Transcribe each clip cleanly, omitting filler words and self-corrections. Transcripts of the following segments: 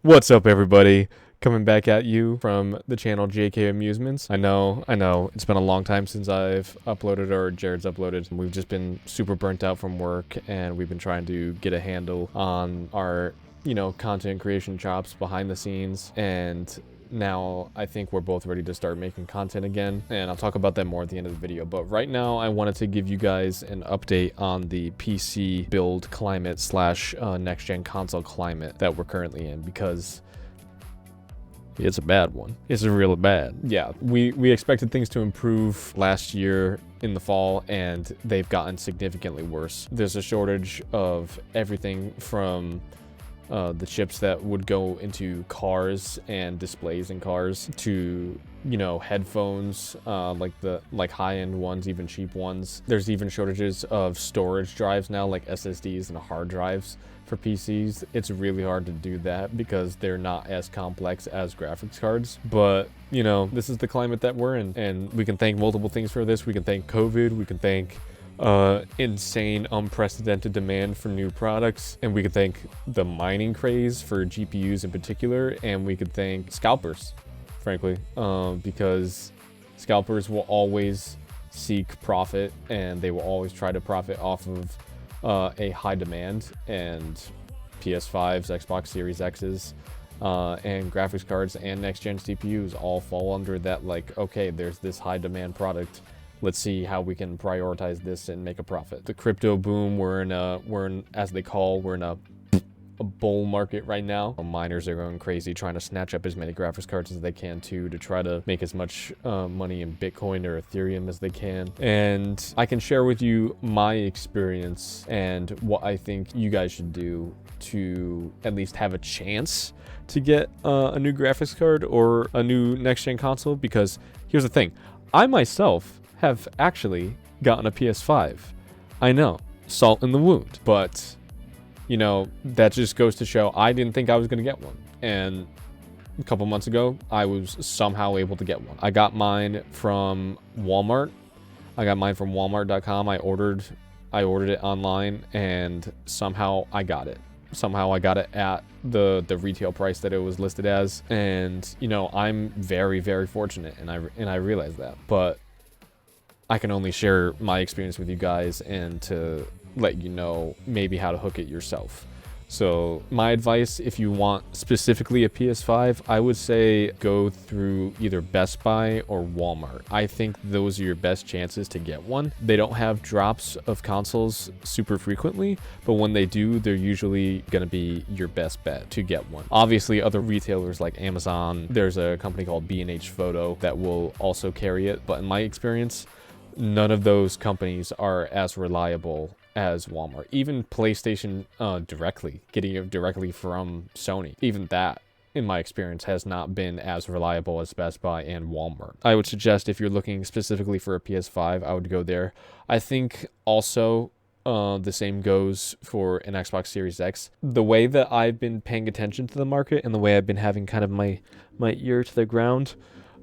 What's up, everybody? Coming back at you from the channel JK Amusements. I know, it's been a long time since I've uploaded or Jared's uploaded. We've just been super burnt out from work and we've been trying to get a handle on our, content creation chops behind the scenes. And now I think we're both ready to start making content again, and I'll talk about that more at the end of the video. But right now I wanted to give you guys an update on the PC build climate slash next gen console climate that we're currently in, because it's a bad one. It's really bad. Yeah, we expected things to improve last year in the fall, and they've gotten significantly worse. There's a shortage of everything from the chips that would go into cars and displays in cars to, headphones, like high-end ones, even cheap ones. There's even shortages of storage drives now, like SSDs and hard drives for PCs. It's really hard to do that because they're not as complex as graphics cards. But, this is the climate that we're in, and we can thank multiple things for this. We can thank COVID, we can thank insane, unprecedented demand for new products, and we could thank the mining craze for GPUs in particular, and we could thank scalpers, frankly, because scalpers will always seek profit, and they will always try to profit off of a high demand, and PS5s, Xbox Series X's, and graphics cards and next-gen CPUs all fall under that, like, okay, there's this high demand product, let's see how we can prioritize this and make a profit. The crypto boom, we're in a bull market right now. Miners are going crazy trying to snatch up as many graphics cards as they can to try to make as much money in Bitcoin or Ethereum as they can. And I can share with you my experience and what I think you guys should do to at least have a chance to get a new graphics card or a new next-gen console, because here's the thing. I myself have actually gotten a PS5. I know, salt in the wound, but that just goes to show I didn't think I was going to get one. And a couple months ago, I was somehow able to get one. I got mine from Walmart. I got mine from walmart.com. I ordered it online, and somehow I got it. Somehow I got it at the retail price that it was listed as. And, I'm very, very fortunate, and I realize that. But I can only share my experience with you guys and to let you know maybe how to hook it yourself. So my advice, if you want specifically a PS5, I would say go through either Best Buy or Walmart. I think those are your best chances to get one. They don't have drops of consoles super frequently, but when they do, they're usually going to be your best bet to get one. Obviously, other retailers like Amazon, there's a company called B&H Photo that will also carry it, but in my experience, none of those companies are as reliable as Walmart. Even PlayStation getting it directly from Sony, even that, in my experience, has not been as reliable as Best Buy and Walmart. I would suggest if you're looking specifically for a PS5, I would go there. I think also the same goes for an Xbox Series X. The way that I've been paying attention to the market and the way I've been having kind of my ear to the ground,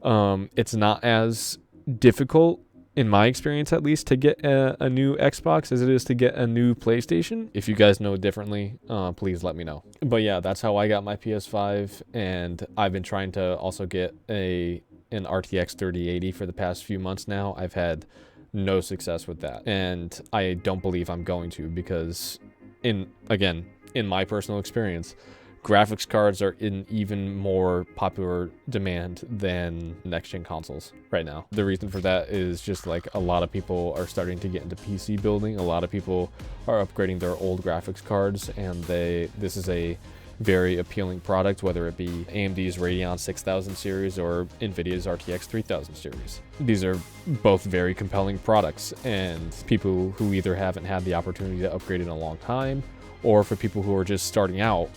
it's not as difficult, in my experience at least, to get a new Xbox as it is to get a new PlayStation. If you guys know differently, please let me know. But yeah, that's how I got my PS5, and I've been trying to also get an RTX 3080 for the past few months now. I've had no success with that, and I don't believe I'm going to, because in my personal experience, graphics cards are in even more popular demand than next-gen consoles right now. The reason for that is just like a lot of people are starting to get into PC building. A lot of people are upgrading their old graphics cards, and this is a very appealing product, whether it be AMD's Radeon 6000 series or NVIDIA's RTX 3000 series. These are both very compelling products, and people who either haven't had the opportunity to upgrade in a long time, or for people who are just starting out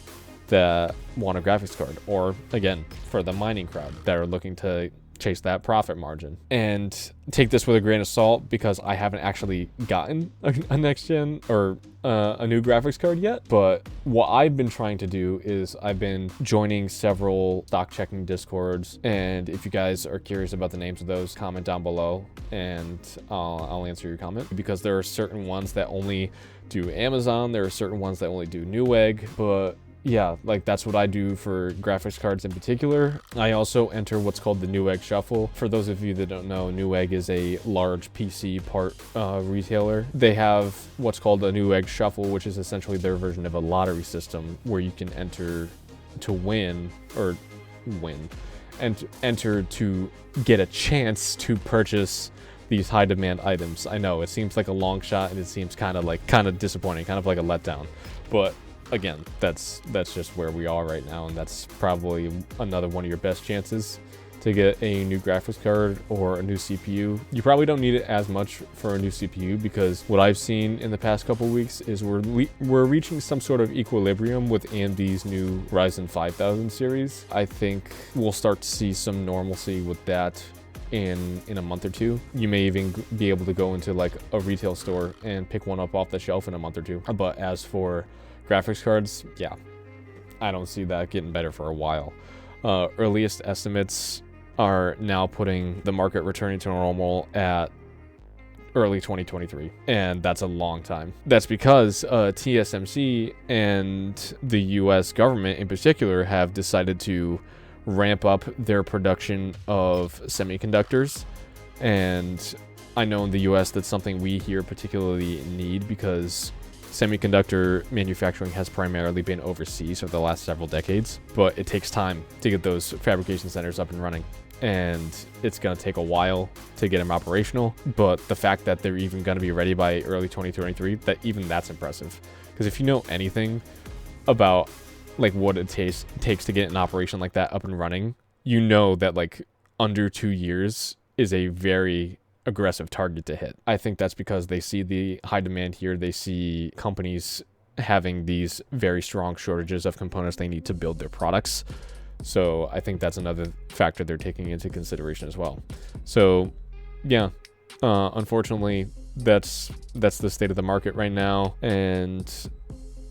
that want a graphics card, or again, for the mining crowd that are looking to chase that profit margin. And take this with a grain of salt, because I haven't actually gotten a next gen or a new graphics card yet. But what I've been trying to do is I've been joining several stock checking discords, and if you guys are curious about the names of those, comment down below and I'll answer your comment, because there are certain ones that only do Amazon, there are certain ones that only do Newegg, but yeah, like that's what I do for graphics cards in particular. I also enter what's called the Newegg Shuffle. For those of you that don't know, Newegg is a large PC part retailer. They have what's called a Newegg Shuffle, which is essentially their version of a lottery system where you can enter to win, and enter to get a chance to purchase these high demand items. I know it seems like a long shot and it seems kind of disappointing, kind of like a letdown, but again, that's just where we are right now, and that's probably another one of your best chances to get a new graphics card or a new CPU. You probably don't need it as much for a new CPU, because what I've seen in the past couple weeks is we're reaching some sort of equilibrium with AMD's new Ryzen 5000 series. I think we'll start to see some normalcy with that in a month or two. You may even be able to go into like a retail store and pick one up off the shelf in a month or two. But as for graphics cards, yeah, I don't see that getting better for a while. Earliest estimates are now putting the market returning to normal at early 2023, and that's a long time. That's because TSMC and the US government in particular have decided to ramp up their production of semiconductors, and I know in the US that's something we here particularly need, because semiconductor manufacturing has primarily been overseas over the last several decades, but it takes time to get those fabrication centers up and running, and it's going to take a while to get them operational. But the fact that they're even going to be ready by early 2023, that's impressive, because if you know anything about like what it takes to get an operation like that up and running, you know that like under 2 years is a very aggressive target to hit. I think that's because they see the high demand here. They see companies having these very strong shortages of components they need to build their products. So I think that's another factor they're taking into consideration as well. So yeah, unfortunately, that's the state of the market right now. And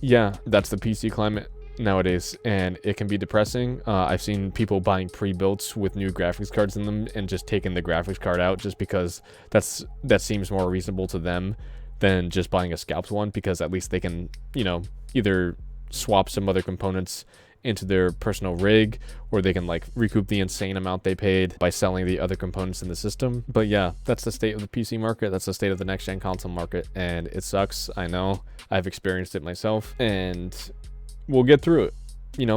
yeah, that's the PC climate nowadays, and it can be depressing. I've seen people buying pre-builts with new graphics cards in them and just taking the graphics card out just because that seems more reasonable to them than just buying a scalped one, because at least they can, either swap some other components into their personal rig, or they can like recoup the insane amount they paid by selling the other components in the system. But yeah, that's the state of the PC market. That's the state of the next gen console market, and it sucks. I know, I've experienced it myself, and we'll get through it.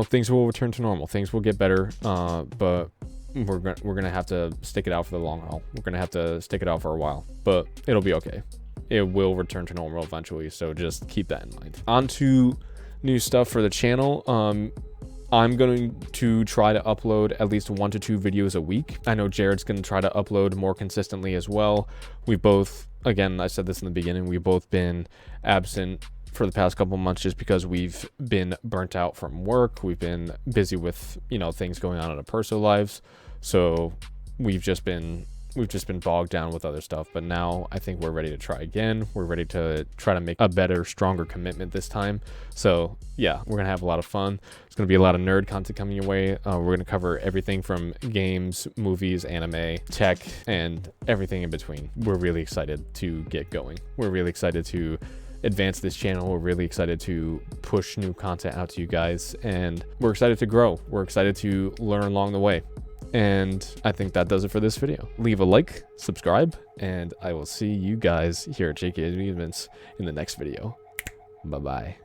Things will return to normal. Things will get better, but we're gonna have to stick it out for the long haul. We're gonna have to stick it out for a while, but it'll be okay. It will return to normal eventually, so just keep that in mind. On to new stuff for the channel. I'm going to try to upload at least 1 to 2 videos a week. I know Jared's going to try to upload more consistently as well. We've both, again, I said this in the beginning, we've both been absent for the past couple months just because we've been burnt out from work. We've been busy with, things going on in our personal lives. So we've just been bogged down with other stuff. But now I think we're ready to try again. We're ready to try to make a better, stronger commitment this time. So yeah, we're gonna have a lot of fun. There's gonna be a lot of nerd content coming your way. We're gonna cover everything from games, movies, anime, tech, and everything in between. We're really excited to get going. We're really excited to advance this channel. We're really excited to push new content out to you guys, and we're excited to grow. We're excited to learn along the way. And I think that does it for this video. Leave a like, subscribe, and I will see you guys here at JK Amusements in the next video. Bye-bye.